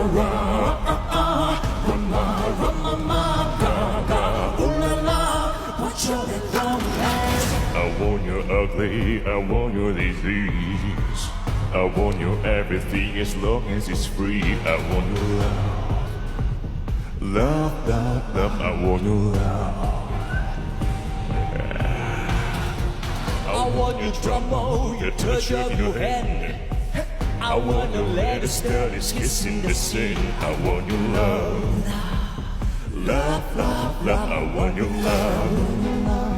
I want your ugly, I want your disease. I want your everything as long as it's free. I want your love. Love, love, love, I want your love. I want your trouble, your touch of your hand. I want your latest studies, kissing the sin. I want your love. Love, love, love, I want your love.